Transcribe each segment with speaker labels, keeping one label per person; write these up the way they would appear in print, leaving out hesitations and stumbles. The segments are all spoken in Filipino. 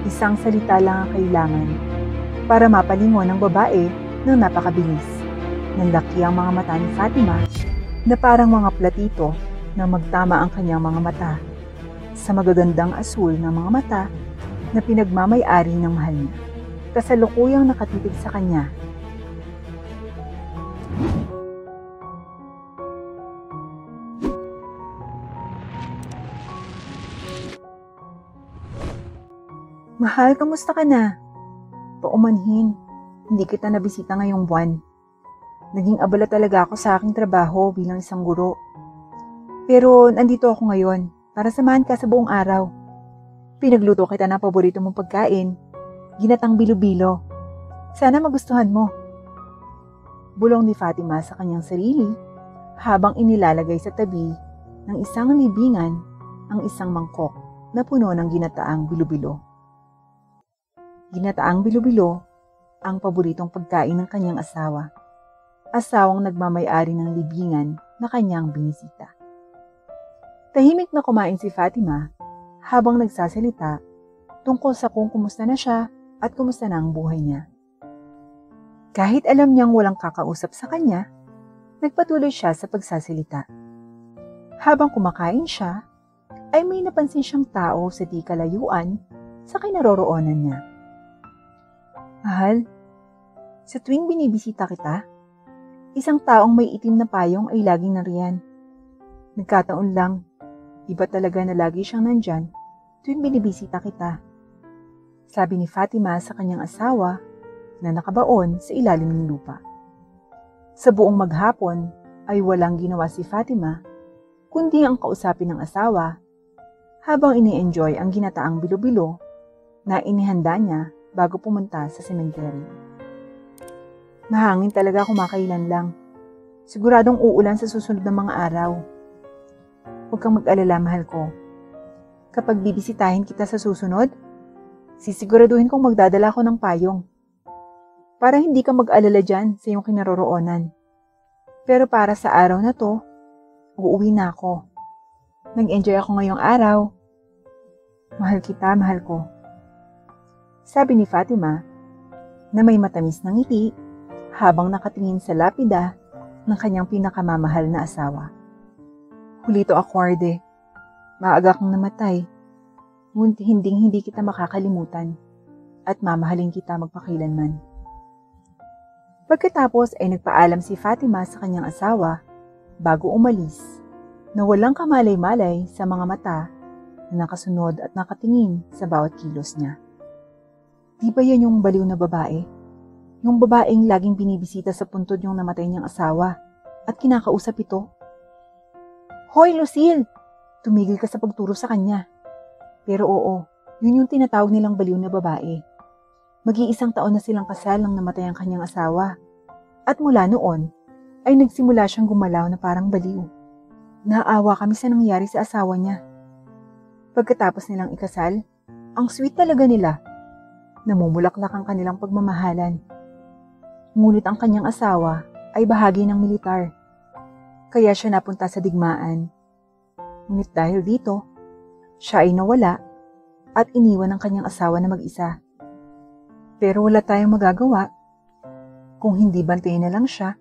Speaker 1: Isang salita lang ang kailangan para mapalingon ng babae ng napakabilis. Nanlaki ang mga mata ni Fatima na parang mga platito na magtama ang kanyang mga mata sa magagandang asul ng mga mata na pinagmamay-ari ng mahal niya. Kasalukuyang nakatitig sa kanya. Mahal, kamusta ka na? Paumanhin, hindi kita nabisita ngayong buwan. Naging abala talaga ako sa aking trabaho bilang isang guro. Pero nandito ako ngayon para samahan ka sa buong araw. Pinagluto kita ng paborito mong pagkain, ginatang bilo-bilo. Sana magustuhan mo. Bulong ni Fatima sa kanyang sarili habang inilalagay sa tabi ng isang libingan ang isang mangkok na puno ng ginataang bilo-bilo. Ginataang bilo-bilo ang paboritong pagkain ng kanyang asawa. Asawang nagmamay-ari ng libingan na kanyang binisita. Tahimik na kumain si Fatima habang nagsasalita tungkol sa kung kumusta na siya at kumusta na ang buhay niya. Kahit alam niyang walang kakausap sa kanya, nagpatuloy siya sa pagsasalita. Habang kumakain siya, ay may napansin siyang tao sa di kalayuan sa kinaroroonan niya. Mahal, sa tuwing binibisita kita, isang taong may itim na payong ay laging nariyan. Nagkataon lang, iba talaga na lagi siyang nandyan tuwing binibisita kita. Sabi ni Fatima sa kanyang asawa na nakabaon sa ilalim ng lupa. Sa buong maghapon ay walang ginawa si Fatima kundi ang kausapin ng asawa habang ini-enjoy ang ginataang bilo-bilo na inihanda niya bago pumunta sa sementeryo. Mahangin talaga kumakailan lang. Siguradong uulan sa susunod na mga araw. Huwag kang mag-alala, mahal ko. Kapag bibisitahin kita sa susunod, sisiguraduhin kong magdadala ko ng payong. Para hindi ka mag-alala dyan sa iyong kinaroroonan. Pero para sa araw na to, uuwi na ako. Nag-enjoy ako ngayong araw. Mahal kita, mahal ko. Sabi ni Fatima na may matamis na ngiti habang nakatingin sa lapida ng kanyang pinakamamahal na asawa. Julito Acuarde, maaga kang namatay, ngunit hindi kita makakalimutan at mamahalin kita magpakailanman. Pagkatapos ay nagpaalam si Fatima sa kanyang asawa bago umalis na walang kamalay-malay sa mga mata na nakasunod at nakatingin sa bawat kilos niya. Di ba yan yung baliw na babae? Yung babaeng laging binibisita sa puntod yung namatay niyang asawa at kinakausap ito? Hoy, Lucille! Tumigil ka sa pagturo sa kanya. Pero oo, yun yung tinatawag nilang baliw na babae. Mag-iisang taon na silang kasal nang namatay ang kanyang asawa. At mula noon, ay nagsimula siyang gumalaw na parang baliw. Naawa kami sa nangyari sa asawa niya. Pagkatapos nilang ikasal, ang sweet talaga nila. Namumulaklak ang kanilang pagmamahalan. Ngunit ang kanyang asawa ay bahagi ng militar. Kaya siya napunta sa digmaan. Ngunit dahil dito, siya ay nawala at iniwan ng kanyang asawa na mag-isa. Pero wala tayong magagawa kung hindi bantayan na lang siya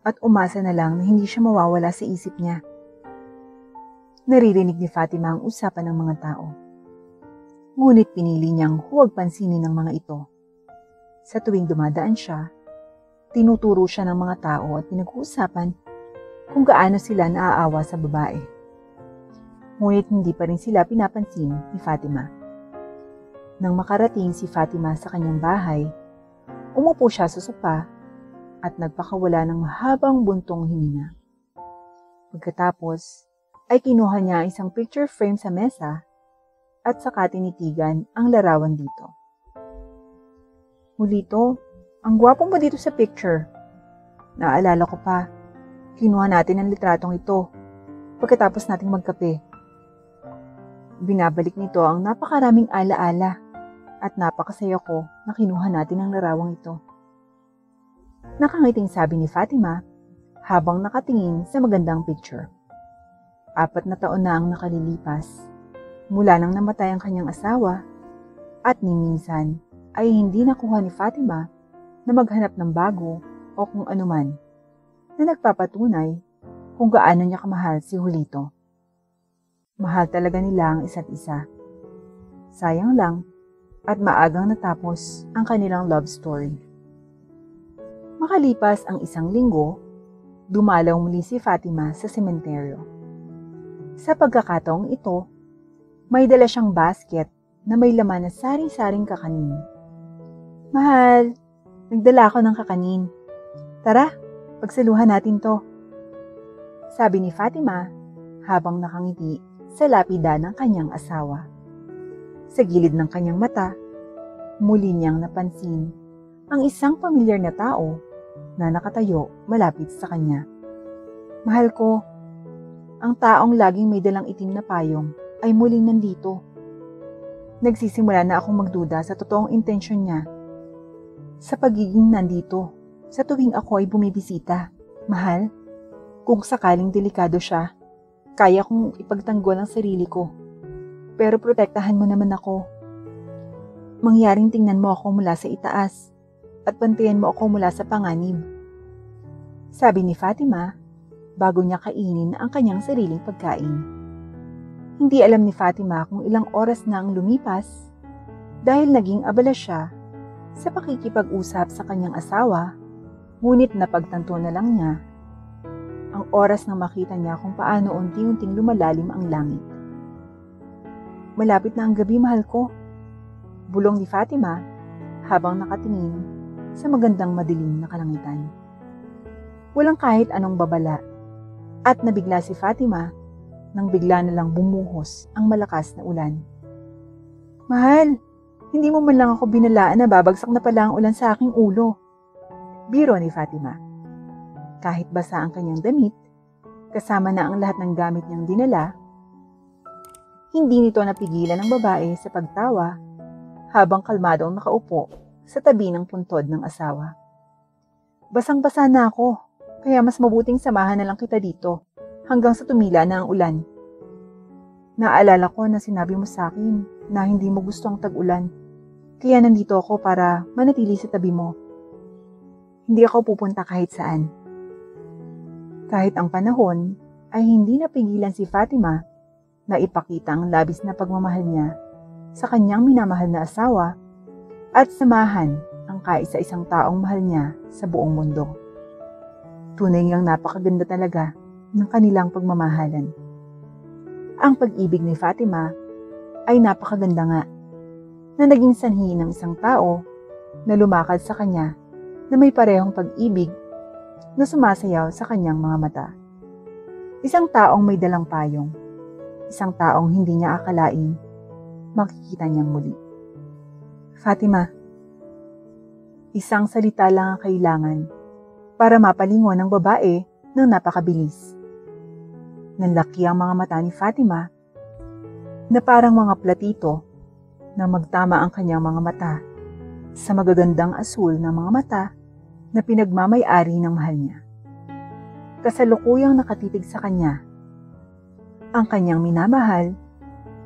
Speaker 1: at umasa na lang na hindi siya mawawala sa isip niya. Naririnig ni Fatima ang usapan ng mga tao. Ngunit pinili niyang huwag pansinin ng mga ito. Sa tuwing dumadaan siya, tinuturo siya ng mga tao at pinag-uusapan kung gaano sila naaawa sa babae. Ngunit hindi pa rin sila pinapansin ni Fatima. Nang makarating si Fatima sa kanyang bahay, umupo siya sa sopa at nagpakawala ng mahabang buntong hininga. Pagkatapos, ay kinuha niya isang picture frame sa mesa at saka tinitigan ang larawan dito. Julito, ang gwapo mo dito sa picture. Naalala ko pa, kinuha natin ang litratong ito pagkatapos nating magkape. Binabalik nito ang napakaraming alaala at napakasaya ko na kinuha natin ang larawang ito. Nakangiting sabi ni Fatima habang nakatingin sa magandang picture. 4 na taon na ang nakalilipas mula nang namatay ang kanyang asawa At ni minsan ay hindi nakuha ni Fatima na maghanap ng bago o kung anuman na nagpapatunay kung gaano niya kamahal si Julito. Mahal talaga nila ang isa't isa. Sayang lang at maagang natapos ang kanilang love story. Makalipas ang isang linggo, dumalaw muli si Fatima sa sementeryo. Sa pagkakataong ito, may dala siyang basket na may laman na sari-saring kakanin. Mahal, nagdala ako ng kakanin. Tara, pagsaluhan natin to. Sabi ni Fatima habang nakangiti sa lapida ng kanyang asawa. Sa gilid ng kanyang mata, muli niyang napansin ang isang pamilyar na tao na nakatayo malapit sa kanya. Mahal ko, ang taong laging may dalang itim na payong ay muling nandito. Nagsisimula na akong magduda sa totoong intensyon niya sa pagiging nandito sa tuwing ako ay bumibisita. Mahal, kung sakaling delikado siya, kaya kong ipagtanggol ang sarili ko. Pero protektahan mo naman ako. Mangyaring tingnan mo ako mula sa itaas at bantayan mo ako mula sa panganib. Sabi ni Fatima bago niya kainin ang kanyang sariling pagkain. Hindi alam ni Fatima kung ilang oras na ang lumipas dahil naging abala siya sa pakikipag-usap sa kanyang asawa, ngunit napagtanto na lang niya ang oras na makita niya kung paano unti-unting lumalalim ang langit. Malapit na ang gabi, mahal ko, bulong ni Fatima habang nakatingin sa magandang madilim na kalangitan. Walang kahit anong babala at nabigla si Fatima nang bigla na lang bumuhos ang malakas na ulan. Mahal, hindi mo man lang ako binalaan na babagsak na pala ang ulan sa aking ulo. Biro ni Fatima. Kahit basa ang kanyang damit, kasama na ang lahat ng gamit niyang dinala, hindi nito napigilan ng babae sa pagtawa habang kalmadong nakaupo sa tabi ng puntod ng asawa. Basang-basa na ako, kaya mas mabuting samahan na lang kita dito hanggang sa tumila na ang ulan. Naalala ko na sinabi mo sa akin na hindi mo gusto ang tag-ulan, kaya nandito ako para manatili sa tabi mo. Hindi ako pupunta kahit saan. Kahit ang panahon ay hindi napigilan si Fatima na ipakita ang labis na pagmamahal niya sa kanyang minamahal na asawa at samahan ang kaisa-isang taong mahal niya sa buong mundo. Tunay ngang napakaganda talaga ng kanilang pagmamahalan. Ang pag-ibig ni Fatima ay napakaganda nga na naging sanhi ng isang tao na lumakad sa kanya na may parehong pag-ibig na sumasayaw sa kanyang mga mata. Isang taong may dalang payong, isang taong hindi niya akalain makikita niyang muli. Fatima, isang salita lang ang kailangan para mapalingon ng babae ng napakabilis. Nanlaki ang mga mata ni Fatima na parang mga platito na magtama ang kanyang mga mata sa magagandang asul ng mga mata na pinagmamay-ari ng mahal niya. Kasalukuyang nakatitig sa kanya ang kanyang minamahal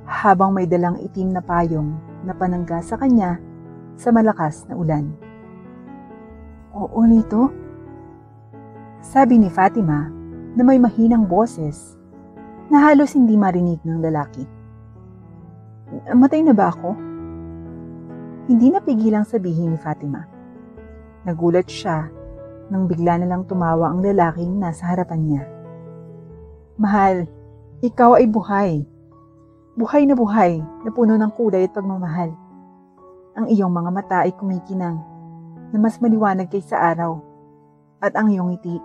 Speaker 1: habang may dalang itim na payong na panangga sa kanya sa malakas na ulan. Oo, Lito? Sabi ni Fatima na may mahinang boses na halos hindi marinig ng lalaki. Matay na ba ako? Hindi napigilang sabihin ni Fatima. Nagulat siya nang bigla na lang tumawa ang lalaking nasa harapan niya. Mahal, ikaw ay buhay. Buhay na puno ng kulay at pagmamahal. Ang iyong mga mata ay kumikinang na mas maliwanag kaysa araw. At ang iyong ngiti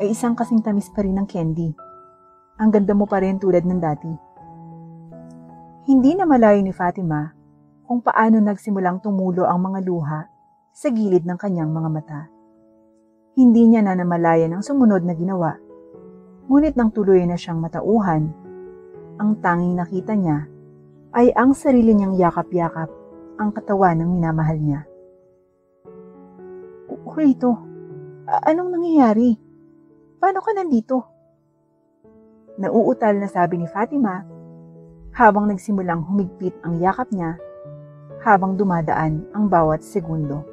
Speaker 1: ay isang kasing tamis pa rin ng candy. Ang ganda mo pa rin tulad ng dati. Hindi na malayo ni Fatima kung paano nagsimulang tumulo ang mga luha sa gilid ng kanyang mga mata. Hindi niya na namalayan ang sumunod na ginawa. Ngunit nang tuloy na siyang matauhan, ang tanging nakita niya ay ang sarili niyang yakap-yakap ang katawan ng minamahal niya. Julito, anong nangyayari? Paano ka nandito? Nauutal na sabi ni Fatima habang nagsimulang humigpit ang yakap niya habang dumadaan ang bawat segundo.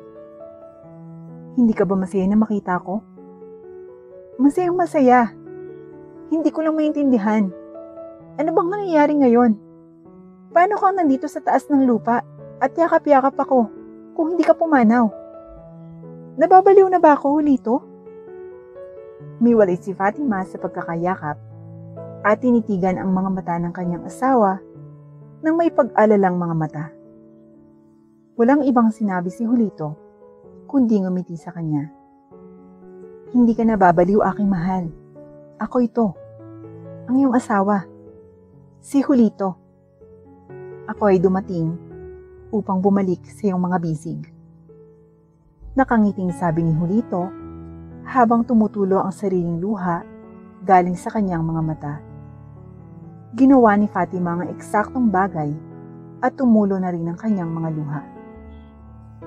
Speaker 1: Hindi ka ba masaya na makita ko? Masayang masaya. Hindi ko lang maintindihan. Ano bang nangyayari ngayon? Paano ka nandito sa taas ng lupa at yakap-yakap ako kung hindi ka pumanaw? Nababaliw na ba ako, Julito? Umiwalay si Fatima sa pagkakayakap at tinitigan ang mga mata ng kanyang asawa ng may pag-alalang mga mata. Walang ibang sinabi si Julito kundi ngumiti sa kanya. Hindi ka nababaliw, aking mahal. Ako ito, ang iyong asawa, si Julito. Ako ay dumating upang bumalik sa iyong mga bisig. Nakangiting sabi ni Julito habang tumutulo ang sariling luha galing sa kanyang mga mata. Ginawa ni Fatima ang eksaktong bagay at tumulo na rin ang kanyang mga luha.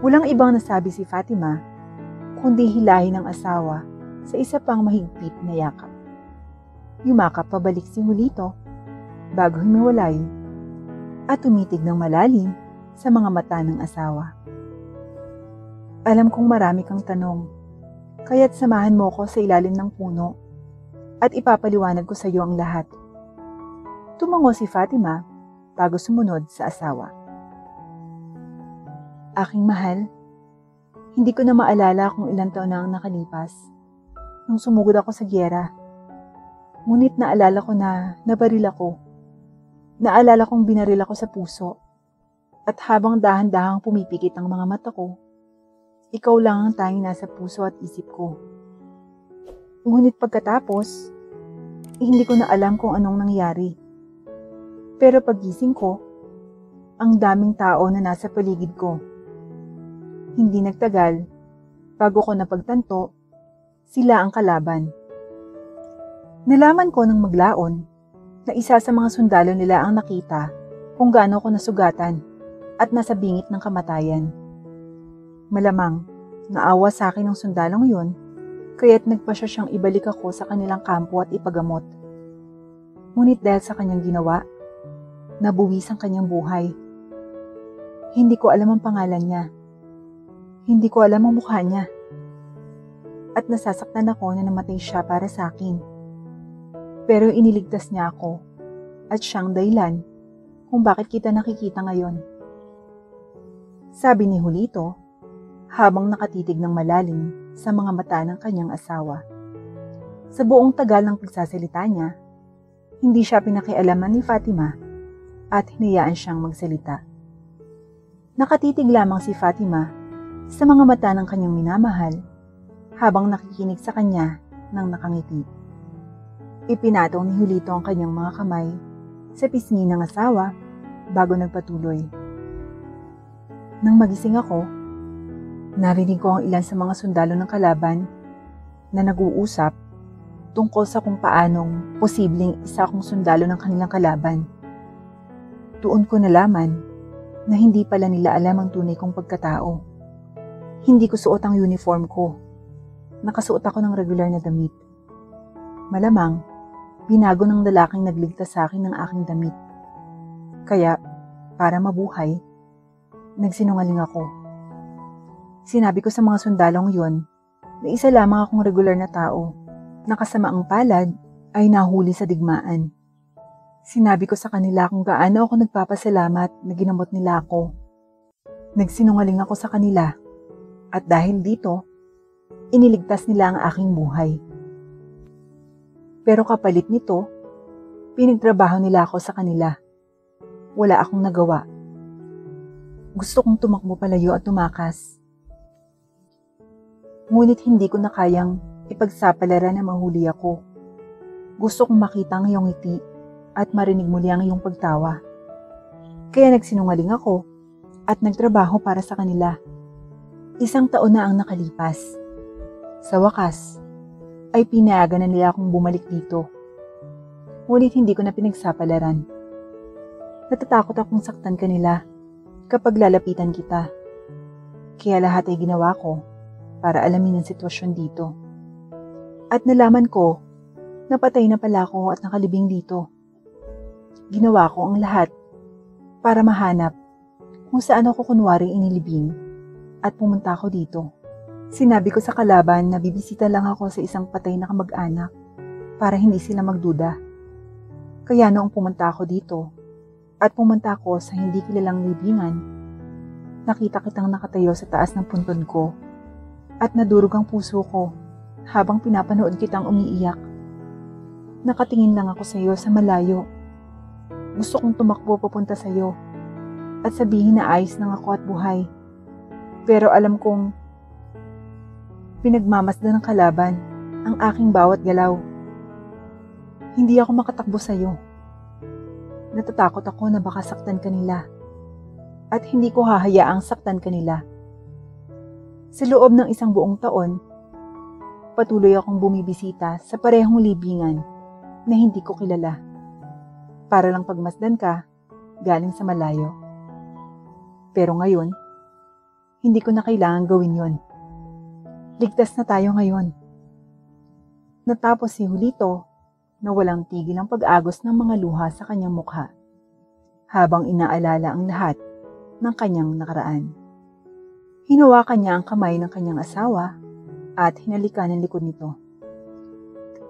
Speaker 1: Walang ibang nasabi si Fatima kundi hilahin ng asawa sa isa pang mahigpit na yakap. Yumakap pabalik si Julito bago humiwalay at tumitig ng malalim sa mga mata ng asawa. Alam kong marami kang tanong, kaya't samahan mo ko sa ilalim ng puno at ipapaliwanag ko sa iyo ang lahat. Tumango si Fatima bago sumunod sa asawa. Aking mahal, hindi ko na maalala kung ilang taon na ang nakalipas nung sumugod ako sa giyera. Ngunit naalala ko na nabaril ako. Naalala kong binaril ako sa puso at habang dahan-dahang pumipikit ang mga mata ko, ikaw lang ang tanging nasa puso at isip ko. Ngunit pagkatapos, hindi ko na alam kung anong nangyari. Pero pagising ko, ang daming tao na nasa paligid ko. Hindi nagtagal, bago ko napagtanto, sila ang kalaban. Nalaman ko nang maglaon na isa sa mga sundalo nila ang nakita kung gaano ko nasugatan at nasa bingit ng kamatayan. Malamang, naawa sa akin ng sundalong yun, kaya't nagpasya siyang ibalik ako sa kanilang kampo at ipagamot. Ngunit dahil sa kanyang ginawa, nabuwis ang kanyang buhay. Hindi ko alam ang pangalan niya. Hindi ko alam ang mukha niya. At nasasaktan ako na namatay siya para sa akin. Pero iniligtas niya ako at siyang dahilan kung bakit kita nakikita ngayon. Sabi ni Julito habang nakatitig ng malalim sa mga mata ng kanyang asawa. Sa buong tagal ng pagsasalita niya, hindi siya pinakialaman ni Fatima at hinayaan siyang magsalita. Nakatitig lamang si Fatima sa mga mata ng kanyang minamahal habang nakikinig sa kanya ng nakangiti. Ipinatong ni Julito ang kanyang mga kamay sa pisngi ng asawa bago nagpatuloy. Nang magising ako, narinig ko ang ilan sa mga sundalo ng kalaban na nag-uusap tungkol sa kung paanong posibleng isa akong sundalo ng kanilang kalaban. Doon ko nalaman na hindi pala nila alam ang tunay kong pagkatao. Hindi ko suot ang uniform ko. Nakasuot ako ng regular na damit. Malamang, binago ng lalaking nagligtas sa akin ng aking damit. Kaya, para mabuhay, nagsinungaling ako. Sinabi ko sa mga sundalong yon na isa lamang akong regular na tao na kasamaang palad ay nahuli sa digmaan. Sinabi ko sa kanila kung gaano ako nagpapasalamat na ginamot nila ako. Nagsinungaling ako sa kanila at dahil dito, iniligtas nila ang aking buhay. Pero kapalit nito, pinagtrabaho nila ako sa kanila. Wala akong nagawa. Gusto kong tumakbo palayo at tumakas. Ngunit hindi ko na kayang ipagsapalaran na mahuli ako. Gusto kong makita ang iyong ngiti at marinig muli ang iyong pagtawa. Kaya nagsinungaling ako at nagtrabaho para sa kanila. 1 taon na ang nakalipas. Sa wakas, ay pinayagan na nila akong bumalik dito. Ngunit hindi ko na pinagsapalaran. Natatakot akong saktan kanila kapag lalapitan kita. Kaya lahat ay ginawa ko para alamin ang sitwasyon dito. At nalaman ko na patay na pala ako at nakalibing dito. Ginawa ko ang lahat para mahanap kung saan ako kunwari inilibing at pumunta ako dito. Sinabi ko sa kalaban na bibisita lang ako sa isang patay na kamag-anak para hindi sila magduda. Kaya noong pumunta ako dito at pumunta ako sa hindi kilalang libingan, nakita kitang nakatayo sa taas ng puntod ko at nadurog ang puso ko habang pinapanood kitang umiiyak. Nakatingin lang ako sa iyo sa malayo. Gusto kong tumakbo papunta sa iyo at sabihin na ayos lang ako at buhay. Pero alam kong pinagmamasdan ng kalaban ang aking bawat galaw. Hindi ako makatakbo sa iyo. Natatakot ako na baka saktan ka nila at hindi ko hahayaang saktan ka nila. Sa loob ng isang buong taon, patuloy akong bumibisita sa parehong libingan na hindi ko kilala para lang pagmasdan ka galing sa malayo. Pero ngayon, hindi ko na kailangan gawin yon. Ligtas na tayo ngayon. Natapos si Julito na walang tigil ang pag-agos ng mga luha sa kanyang mukha habang inaalala ang lahat ng kanyang nakaraan. Hinawakan niya ang kamay ng kanyang asawa at hinalikan ang likod nito.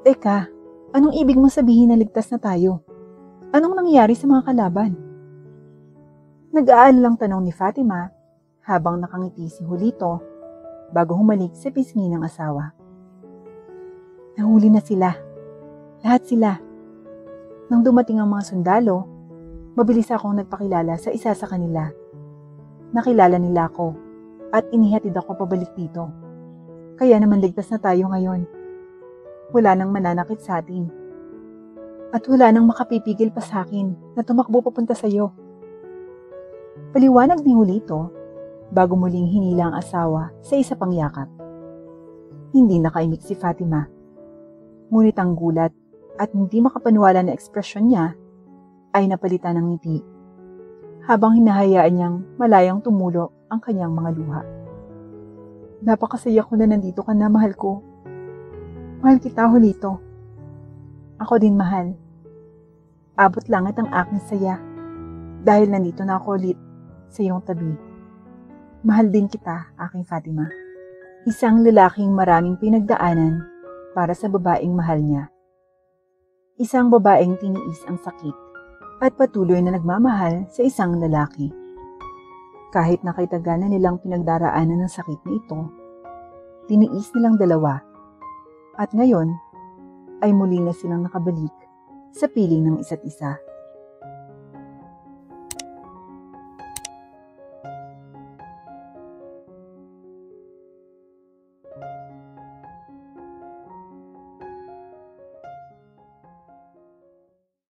Speaker 1: Teka, anong ibig mo sabihin na ligtas na tayo? Anong nangyari sa mga kalaban? Nag-aalalang tanong ni Fatima habang nakangiti si Julito bago humalik sa pisngi ng asawa. Nahuli na sila. Lahat sila. Nang dumating ang mga sundalo, mabilis akong nagpakilala sa isa sa kanila. Nakilala nila ako at inihatid ako pabalik dito. Kaya naman ligtas na tayo ngayon. Wala nang mananakit sa atin. At wala nang makapipigil pa sa akin na tumakbo papunta sa iyo. Paliwanag ni Julito bago muling hinila ang asawa sa isa pang yakap. Hindi nakaimik si Fatima. Ngunit ang gulat at hindi makapaniwala na ekspresyon niya ay napalitan ng ngiti habang hinahayaan niyang malayang tumulo ang kanyang mga luha. Napakasaya ko na nandito ka na, mahal ko. Mahal kita, Julito. Ako din, mahal. Abot langit ang aking saya dahil nandito na ako ulit sa iyong tabi. Mahal din kita, aking Fatima. Isang lalaking maraming pinagdaanan para sa babaeng mahal niya. Isang babaeng tiniis ang sakit at patuloy na nagmamahal sa isang lalaki. Kahit nakitagal na nilang pinagdaraanan ng sakit na ito, tiniis nilang dalawa at ngayon ay muli na silang nakabalik sa piling ng isa't isa.